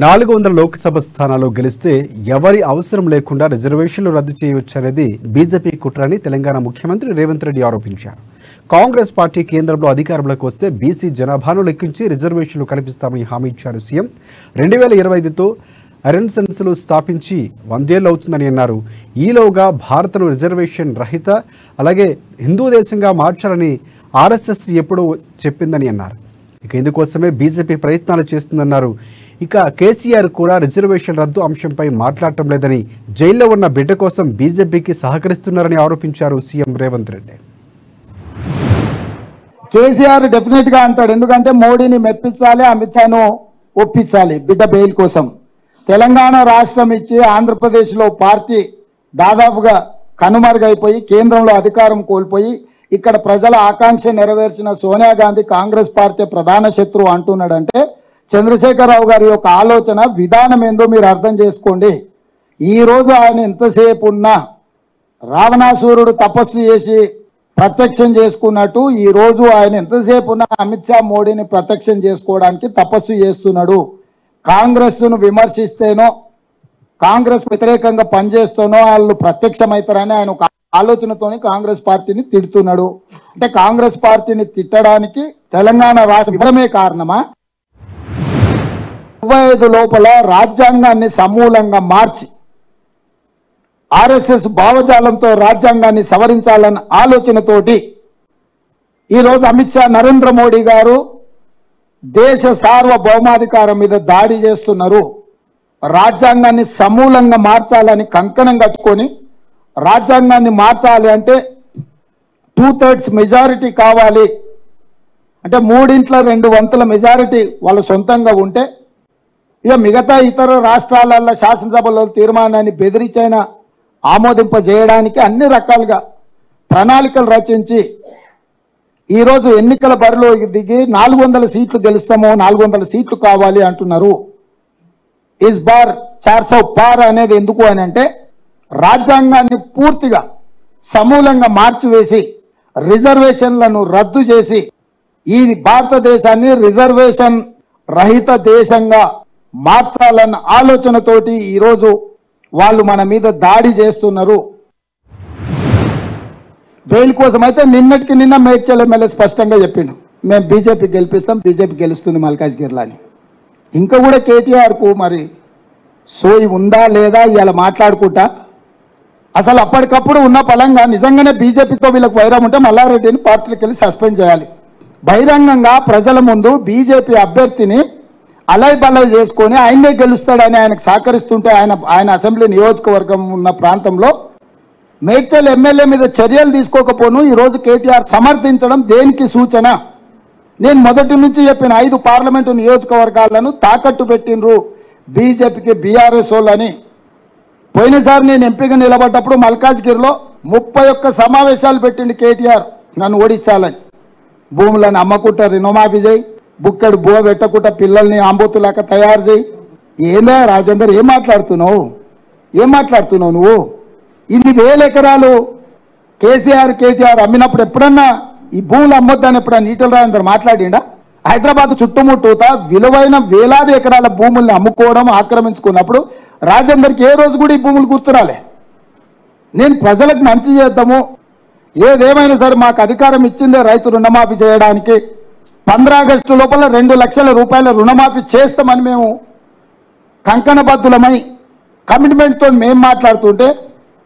400 లోక్సభ స్థానాల్లో గెలిస్తే ఎవరి అవసరం లేకుండా రిజర్వేషన్లు రద్దు చేయవచ్చనేది బీజేపీ కుట్రని తెలంగాణ ముఖ్యమంత్రి రేవంత్ రెడ్డి ఆరోపించారు. కాంగ్రెస్ పార్టీ కేంద్రంలో అధికారంలోకి వస్తే బీసీ జనాభాను లెక్కించి రిజర్వేషన్లు కల్పిస్తామని హామీ ఇచ్చారు సీఎం. 2025తో అరెన్సెన్స్లు స్థాపించి 100 ఏళ్లు అవుతుందని అన్నారు. ఈలోగా భారత్ను రిజర్వేషన్ రహిత అలాగే హిందూ దేశంగా మార్చాలని ఆర్ఎస్ఎస్ ఎప్పుడూ చెప్పిందని అన్నారు. ఇక ఇందుకోసమే బీజేపీ ప్రయత్నాలు చేస్తుందన్నారు. ఇక కేసీఆర్ కూడా రిజర్వేషన్ రద్దు అంశంపై మాట్లాడటం లేదని, జైల్లో ఉన్న బిడ్డ కోసం బీజేపీకి సహకరిస్తున్నారని ఆరోపించారు సీఎం రేవంత్ రెడ్డి. కేసీఆర్ డెఫినెట్ గా అంటాడు, ఎందుకంటే మోడీని మెప్పించాలి, అమిత్ షాను ఒప్పించాలి బిడ్డ బెయిల్ కోసం. తెలంగాణ రాష్ట్రం ఇచ్చి ఆంధ్రప్రదేశ్లో పార్టీ దాదాపుగా కనుమరుగైపోయి కేంద్రంలో అధికారం కోల్పోయి ఇక్కడ ప్రజల ఆకాంక్ష నెరవేర్చిన సోనియా గాంధీ కాంగ్రెస్ పార్టీ ప్రధాన శత్రువు అంటున్నాడంటే చంద్రశేఖరరావు గారి యొక్క ఆలోచన విధానం ఏందో మీరు అర్థం చేసుకోండి. ఈ రోజు ఆయన ఎంతసేపు ఉన్నా రావణాసురుడు తపస్సు చేసి ప్రత్యక్షం చేసుకున్నట్టు ఈ రోజు ఆయన ఎంతసేపు ఉన్నా అమిత్ షా మోడీని ప్రత్యక్షం చేసుకోవడానికి తపస్సు చేస్తున్నాడు. కాంగ్రెస్ను విమర్శిస్తేనో కాంగ్రెస్ వ్యతిరేకంగా పనిచేస్తేనో వాళ్ళు ప్రత్యక్షమవుతారని ఆయన ఒక ఆలోచనతోని కాంగ్రెస్ పార్టీని తిడుతున్నాడు. అంటే కాంగ్రెస్ పార్టీని తిట్టడానికి తెలంగాణ రాష్ట్రమే కారణమా? 25 లోపల రాజ్యాంగాన్ని సమూలంగా మార్చి ఆర్ఎస్ఎస్ భావజాలంతో రాజ్యాంగాన్ని సవరించాలన్న ఆలోచనతోటి ఈరోజు అమిత్ షా నరేంద్ర మోడీ గారు దేశ సార్వభౌమాధికారం మీద దాడి చేస్తున్నారు. రాజ్యాంగాన్ని సమూలంగా మార్చాలని కంకణం కట్టుకొని రాజ్యాంగాన్ని మార్చాలి అంటే 2/3 మెజారిటీ కావాలి, అంటే 3/2 మెజారిటీ వాళ్ళ సొంతంగా ఉంటే ఇక మిగతా ఇతర రాష్ట్రాలలో శాసనసభలో తీర్మానాన్ని బెదిరించైనా ఆమోదింపజేయడానికి అన్ని రకాలుగా ప్రణాళికలు రచించి ఈరోజు ఎన్నికల బరిలో దిగి 400 సీట్లు గెలుస్తామో 400 సీట్లు కావాలి అంటున్నారు. ఇస్ బార్ 400 పార్ అనేది ఎందుకు అని అంటే రాజ్యాంగాన్ని పూర్తిగా సమూలంగా మార్చివేసి రిజర్వేషన్లను రద్దు చేసి ఈ భారతదేశాన్ని రిజర్వేషన్ రహిత దేశంగా మార్చాలన్న ఆలోచనతోటి ఈరోజు వాళ్ళు మన మీద దాడి చేస్తున్నారు. బెయిల్ కోసం అయితే నిన్నటికి నిన్న మేడ్చల్ ఎమ్మెల్యే స్పష్టంగా చెప్పిండు, మేము బీజేపీ గెలిపిస్తాం, బీజేపీ గెలుస్తుంది మల్కాజ్గిరిలో అని. ఇంకా కూడా కేటీఆర్కు మరి సోయి ఉందా లేదా ఇలా మాట్లాడుకుంటా అసలు అప్పటికప్పుడు ఉన్న పలంగా నిజంగానే బీజేపీతో వీళ్ళకి వైరం ఉంటే మల్లారెడ్డిని పార్టీలకు వెళ్ళి సస్పెండ్ చేయాలి. బహిరంగంగా ప్రజల ముందు బీజేపీ అభ్యర్థిని అలై బలై చేసుకొని ఆయనే గెలుస్తాడని ఆయనకు సహకరిస్తుంటే ఆయన అసెంబ్లీ నియోజకవర్గం ఉన్న ప్రాంతంలో మేడ్చల్ ఎమ్మెల్యే మీద చర్యలు తీసుకోకపోను ఈరోజు కేటీఆర్ సమర్థించడం దేనికి సూచన? నేను మొదటి నుంచి చెప్పిన 5 పార్లమెంటు నియోజకవర్గాలను తాకట్టు పెట్టినరు బీజేపీకి బీఆర్ఎస్ వాళ్ళని. పోయినసారి నేను ఎంపీగా నిలబడ్డప్పుడు మల్కాజ్గిరిలో 31 సమావేశాలు పెట్టింది కేటీఆర్ నన్ను ఓడించాలని. భూములను అమ్మకుంటా రుణమాఫీ చేయి, బుక్కడు బువ పెట్టకుండా పిల్లల్ని ఆంబోతులాక తయారు చేయి. ఏందా రాజేందర్, ఏం మాట్లాడుతున్నావు నువ్వు? ఇన్ని 1000 ఎకరాలు కేటీఆర్ అమ్మినప్పుడు ఎప్పుడన్నా ఈ భూములు అమ్మొద్దని ఎప్పుడన్నా ఈటల రాజేందర్ మాట్లాడిండా? హైదరాబాద్ చుట్టుముట్టూతా విలువైన వేలాది ఎకరాల భూముల్ని అమ్ముకోవడం ఆక్రమించుకున్నప్పుడు రాజేందర్కి ఏ రోజు కూడా ఈ భూములు గుర్తురాలే. నేను ప్రజలకు మంచి చేద్దాము, ఏదేమైనా సరే మాకు అధికారం ఇచ్చిందే రైతు రుణమాఫీ చేయడానికి. 15 ఆగస్టు లోపల 2 లక్షల రూపాయల రుణమాఫీ చేస్తామని మేము కంకణబద్ధులమై కమిట్మెంట్తో మేము మాట్లాడుతుంటే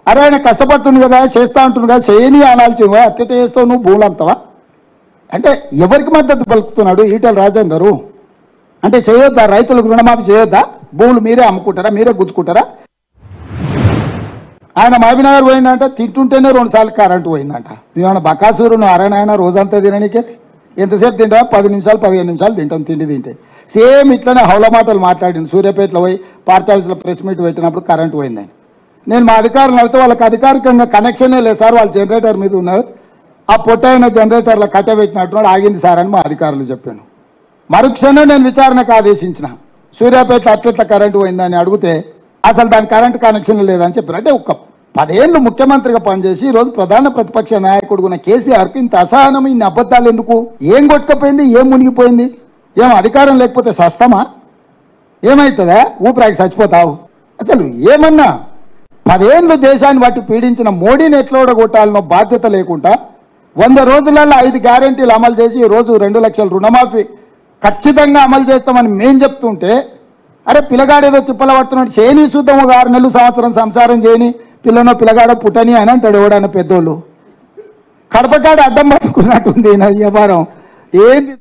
అరే ఆయన కష్టపడుతుంది కదా, చేస్తా ఉంటుంది కదా, చేయని అనాల్సింది అట్టెట చేస్తావు నువ్వు, భూములు అమ్ముతావా అంటే ఎవరికి మద్దతు పలుకుతున్నాడు ఈటల రాజేందరు? అంటే చేయొద్దా, రైతులకు రుణమాఫీ చేయొద్దా? భూములు మీరే అమ్ముకుంటారా, మీరే గుంజుకుంటారా? ఆయన మహబూబ్నగర్ పోయిందంట, తింటుంటేనే 2 సార్లు కరెంటు పోయిందంట. నువ్వేమన్నా బకాసూరు నువ్వు అరణాయన రోజంతా తిననీకే? ఎంతసేపు తింటా? 10 నిమిషాలు 15 నిమిషాలు తింటాం తిండి తింటే. సేమ్ ఇట్లనే హౌల మాటలు మాట్లాడింది. సూర్యాపేటలో పోయి పార్టీ ఆఫీస్లో ప్రెస్ మీట్ పెట్టినప్పుడు కరెంటు పోయిందని. నేను మా అధికారులు అడిగితే వాళ్ళకి అధికారికంగా కనెక్షనే లేదు సార్, వాళ్ళు జనరేటర్ మీద ఉన్నారు, ఆ పొట్టైన జనరేటర్లో కట్టబెట్టినట్టు ఆగింది సార్ అని మా అధికారులు చెప్పాను. మరుక్షణం నేను విచారణకు ఆదేశించిన. సూర్యాపేట అట్లెట్ల కరెంటు పోయిందని అడిగితే అసలు దాని కరెంటు కనెక్షన్ లేదని చెప్పారు. అంటే ఒక 10 ఏళ్ళు ముఖ్యమంత్రిగా పనిచేసి ఈరోజు ప్రధాన ప్రతిపక్ష నాయకుడు ఉన్న కేసీఆర్కి ఇంత అసహనం, ఇన్ని అబద్ధాలు ఎందుకు? ఏం కొట్టుకపోయింది, ఏం మునిగిపోయింది? ఏం అధికారం లేకపోతే సస్తమా? ఏమవుతుందా? ఊపిరాకి చచ్చిపోతావు. అసలు ఏమన్నా 10 ఏళ్ళు దేశాన్ని బట్టి పీడించిన మోడీని ఎట్లా ఓడగొట్టాలనో బాధ్యత లేకుండా 100 రోజులలో 5 గ్యారెంటీలు అమలు చేసి ఈరోజు 2 లక్షల రుణమాఫీ ఖచ్చితంగా అమలు చేస్తామని మేం చెప్తుంటే, అరే పిల్లగాడేదో తిప్పల పడుతున్నాడు, చేయని చూద్దాం, ఒక 6 నెలలు సంవత్సరం సంసారం చేయని, పిల్లగాడో పుట్టని అని అంటాడు ఎవడన్నా పెద్దోళ్ళు. కడపకాడ అడ్డం పట్టుకున్నట్టుంది నా వ్యవహారం ఏంది.